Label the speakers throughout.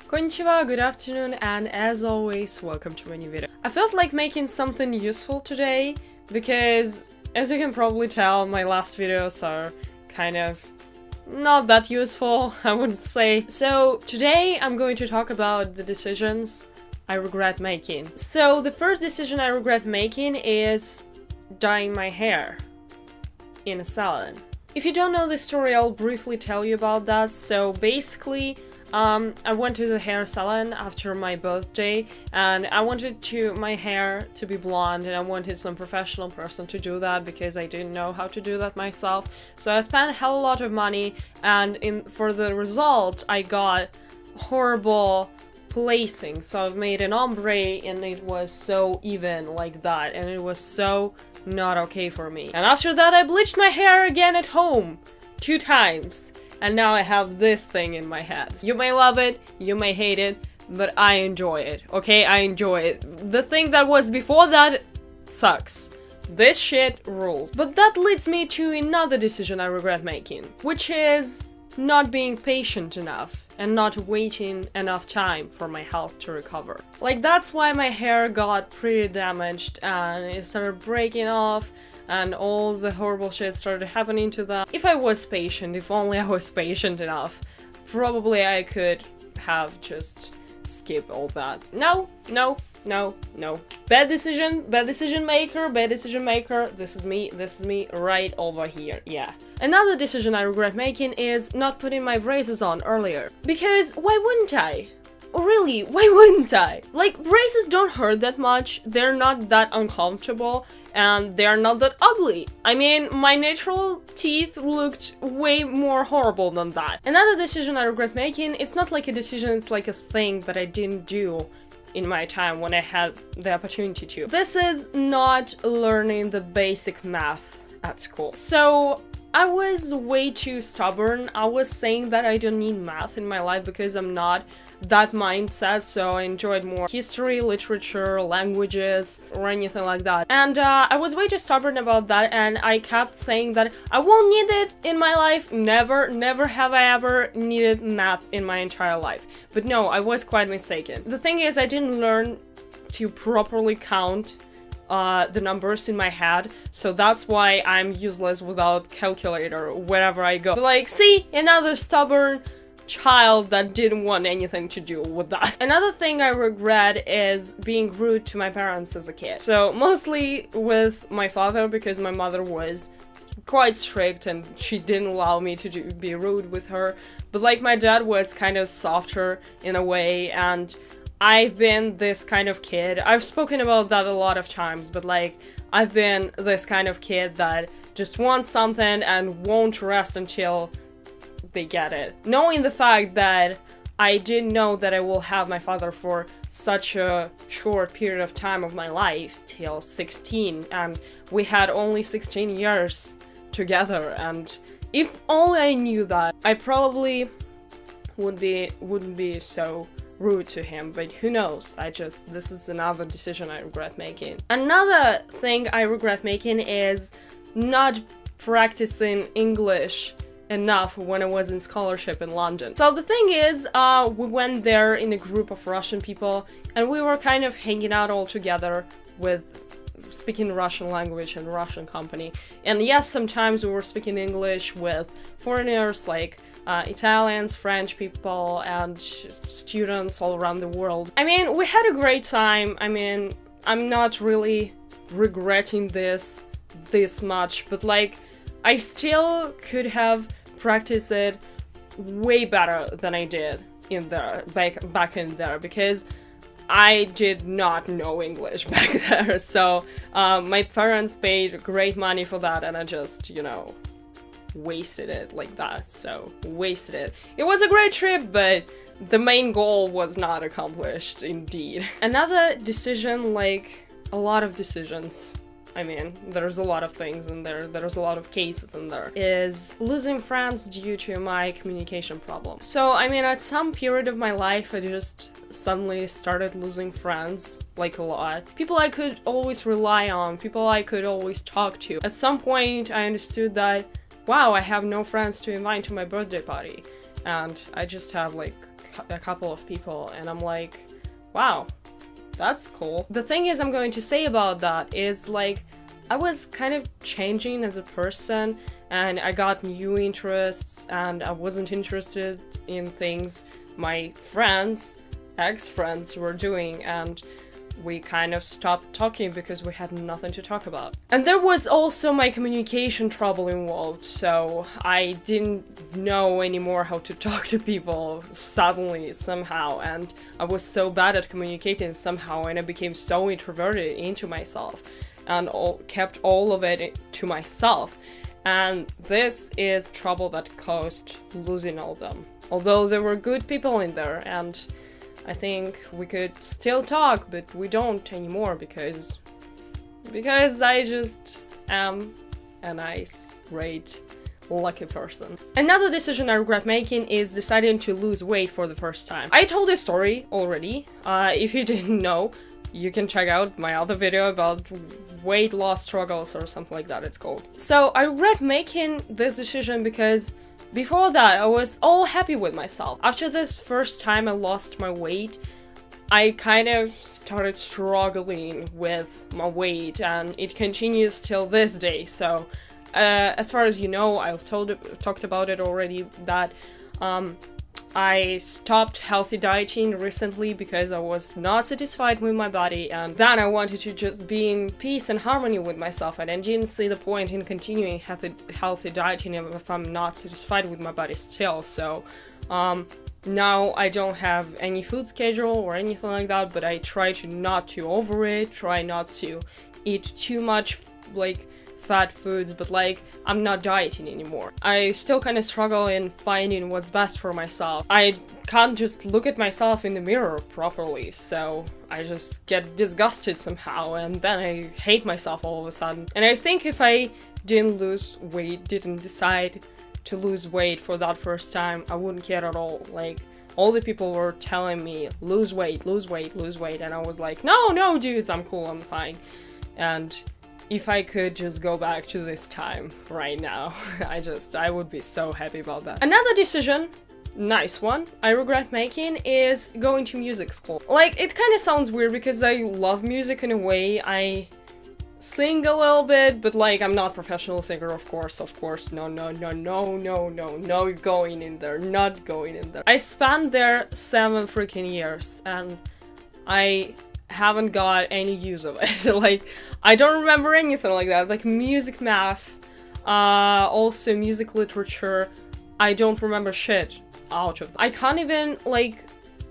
Speaker 1: Konnichiwa, good afternoon, and as always, welcome to my new video. I felt like making something useful today because, as you can probably tell, my last videos are kind of not that useful, I would say. So today I'm going to talk about the decisions I regret making. So the first decision I regret making is dyeing my hair in a salon. If you don't know the story, I'll briefly tell you about that. So basically, I went to the hair salon after my birthday, and I wanted my hair to be blonde, and I wanted some professional person to do that because I didn't know how to do that myself. So I spent a hell of a lot of money, and for the result, I got horrible placing. So I've made an ombre, and it was so even like that, and it was so not okay for me. And after that, I bleached my hair again at home 2 times. And now I have this thing in my head. You may love it, you may hate it, but I enjoy it, okay? I enjoy it. The thing that was before that sucks. This shit rules. But that leads me to another decision I regret making, which is not being patient enough and not waiting enough time for my health to recover. Like, that's why my hair got pretty damaged and it started breaking off, and all the horrible shit started happening to them. If I was patient, if only I was patient enough, probably I could have just skipped all that. No. Bad decision maker. This is me right over here, yeah. Another decision I regret making is not putting my braces on earlier. Because why wouldn't I? Really, why wouldn't I? Like, braces don't hurt that much, they're not that uncomfortable, and they're not that ugly. I mean, my natural teeth looked way more horrible than that. Another decision I regret making, it's not like a decision, it's like a thing that I didn't do in my time when I had the opportunity to. This is not learning the basic math at school. So I was way too stubborn. I was saying that I don't need math in my life because I'm not that mindset, so I enjoyed more history, literature, languages, or anything like that. And I was way too stubborn about that, and I kept saying that I won't need it in my life. Never have I ever needed math in my entire life. But no, I was quite mistaken. The thing is, I didn't learn to properly count the numbers in my head, so that's why I'm useless without calculator wherever I go. Like, see, another stubborn child that didn't want anything to do with that. Another thing I regret is being rude to my parents as a kid. So mostly with my father, because my mother was quite strict and she didn't allow me to be rude with her. But like, my dad was kind of softer in a way, and I've been this kind of kid. I've spoken about that a lot of times, but like, I've been this kind of kid that just wants something and won't rest until they get it. Knowing the fact that I didn't know that I will have my father for such a short period of time of my life, till 16, and we had only 16 years together, and if only I knew that, I probably wouldn't be so rude to him, but who knows, this is another decision I regret making. Another thing I regret making is not practicing English enough when I was in scholarship in London. So the thing is, we went there in a group of Russian people, and we were kind of hanging out all together with speaking Russian language and Russian company. And yes, sometimes we were speaking English with foreigners like Italians, French people, and students all around the world. I mean, we had a great time. I mean, I'm not really regretting this much, but like, I still could have practiced it way better than I did in there, back in there, because I did not know English back there. So my parents paid great money for that, and I just, wasted it like that. So wasted it. It was a great trip, but the main goal was not accomplished, indeed. Another decision, like a lot of decisions, I mean, there's a lot of things in there, there's a lot of cases in there, is losing friends due to my communication problem. So, I mean, at some period of my life, I just suddenly started losing friends, like a lot. People I could always rely on, people I could always talk to. At some point, I understood that, wow, I have no friends to invite to my birthday party. And I just have, like, a couple of people, and I'm like, wow, that's cool. The thing is, I'm going to say about that is like, I was kind of changing as a person, and I got new interests, and I wasn't interested in things my friends, ex-friends were doing, and we kind of stopped talking because we had nothing to talk about. And there was also my communication trouble involved, so I didn't know anymore how to talk to people suddenly, somehow, and I was so bad at communicating somehow, and I became so introverted into myself, and kept all of it to myself. And this is trouble that caused losing all them. Although there were good people in there, and I think we could still talk, but we don't anymore because I just am a nice, great, lucky person. Another decision I regret making is deciding to lose weight for the first time. I told this story already. If you didn't know, you can check out my other video about weight loss struggles or something like that it's called. So I regret making this decision because before that, I was all happy with myself. After this first time I lost my weight, I kind of started struggling with my weight, and it continues till this day. So, as far as you know, I've talked about it already, that I stopped healthy dieting recently because I was not satisfied with my body, and then I wanted to just be in peace and harmony with myself, and I didn't see the point in continuing healthy dieting if I'm not satisfied with my body still. So now I don't have any food schedule or anything like that, but I try to not to overeat, try not to eat too much like fat foods, but like I'm not dieting anymore. I still kind of struggle in finding what's best for myself. I can't just look at myself in the mirror properly, so I just get disgusted somehow, and then I hate myself all of a sudden. And I think if I didn't decide to lose weight for that first time, I wouldn't care at all. Like, all the people were telling me, lose weight, lose weight, lose weight, and I was like, no dudes, I'm cool, I'm fine. And if I could just go back to this time right now, I would be so happy about that. Another decision, nice one, I regret making is going to music school. Like, it kind of sounds weird because I love music in a way. I sing a little bit, but like, I'm not a professional singer, of course, no going in there, not going in there. I spent there 7 freaking years, and I haven't got any use of it. Like, I don't remember anything like that. Like, music math, also music literature, I don't remember shit out of. I can't even, like,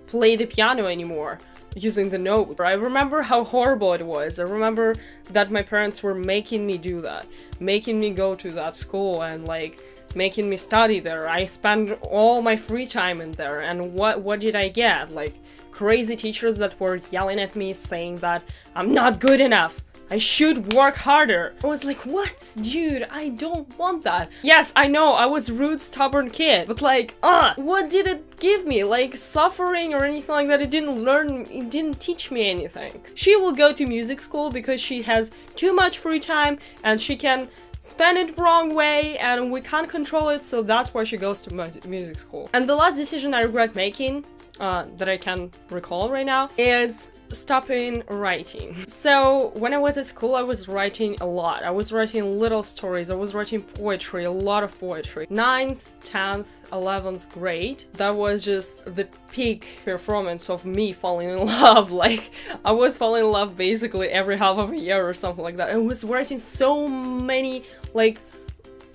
Speaker 1: play the piano anymore using the note. I remember how horrible it was. I remember that my parents were making me do that, making me go to that school and, like, making me study there. I spent all my free time in there, and what did I get? Like, crazy teachers that were yelling at me, saying that I'm not good enough, I should work harder. I was like, what? Dude, I don't want that. Yes, I know, I was rude, stubborn kid, but like, what did it give me? Like, suffering or anything like that? It didn't teach me anything. She will go to music school because she has too much free time and she can spend it wrong way and we can't control it, so that's why she goes to music school. And the last decision I regret making, that I can recall right now, is stopping writing. So when I was at school, I was writing a lot. I was writing little stories, I was writing poetry, a lot of poetry. 9th, 10th, 11th grade, that was just the peak performance of me falling in love. Like, I was falling in love basically every half of a year or something like that. I was writing so many, like,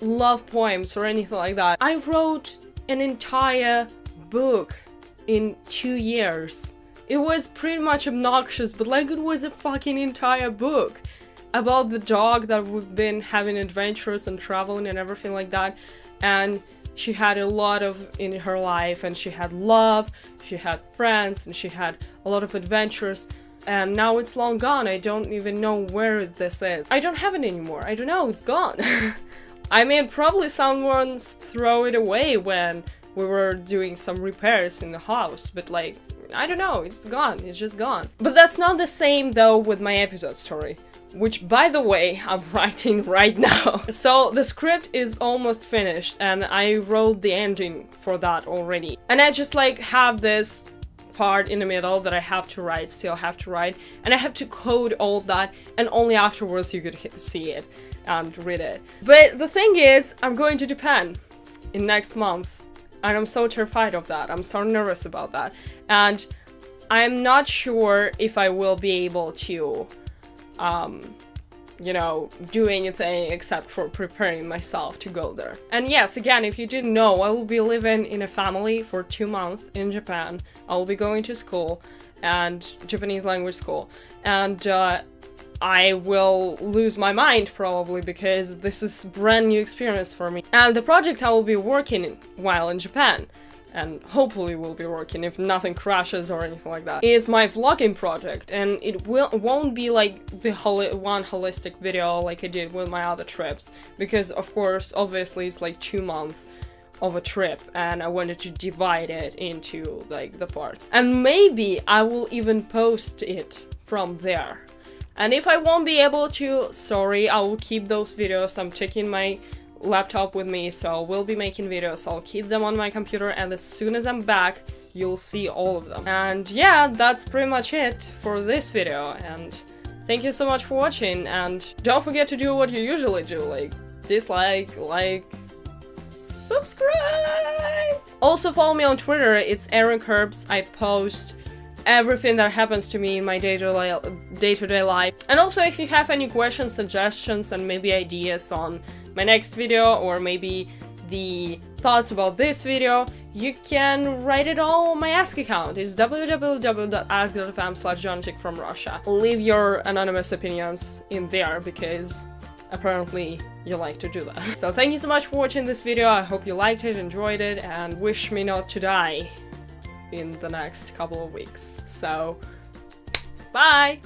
Speaker 1: love poems or anything like that. I wrote an entire book in 2 years. It was pretty much obnoxious, but like, it was a fucking entire book about the dog that we've been having adventures and traveling and everything like that. And she had a lot of in her life, and she had love, she had friends, and she had a lot of adventures. And now it's long gone. I don't even know where this is. I don't have it anymore. I don't know, it's gone. I mean, probably someone's throw it away when we were doing some repairs in the house, but like, I don't know, it's gone, it's just gone. But that's not the same though with my episode story. which, by the way, I'm writing right now. So the script is almost finished, and I wrote the ending for that already. And I just like have this part in the middle that I have to write, still have to write, and I have to code all that, and only afterwards you could see it and read it. But the thing is, I'm going to Japan in next month, and I'm so terrified of that. I'm so nervous about that, and I'm not sure if I will be able to you know, do anything except for preparing myself to go there. And yes, again, if you didn't know, I will be living in a family for 2 months in Japan. I will be going to school, and Japanese language school, and I will lose my mind probably because this is a brand new experience for me. And the project I will be working while in Japan, and hopefully will be working if nothing crashes or anything like that, is my vlogging project, and it won't be like the one holistic video like I did with my other trips, because of course, obviously it's like 2 months of a trip, and I wanted to divide it into like the parts. And maybe I will even post it from there. And if I won't be able to, sorry, I will keep those videos. I'm taking my laptop with me, so we'll be making videos. I'll keep them on my computer, and as soon as I'm back, you'll see all of them. And yeah, that's pretty much it for this video, and thank you so much for watching, and don't forget to do what you usually do, like dislike, like, subscribe! Also follow me on Twitter, it's ErinKerbs. I post everything that happens to me in my day-to-day life. And also, if you have any questions, suggestions, and maybe ideas on my next video, or maybe the thoughts about this video, you can write it all on my Ask account. It's www.ask.fm/JohnChick from Russia. Leave your anonymous opinions in there, because apparently you like to do that. So thank you so much for watching this video. I hope you liked it, enjoyed it, and wish me not to die in the next couple of weeks. So, bye!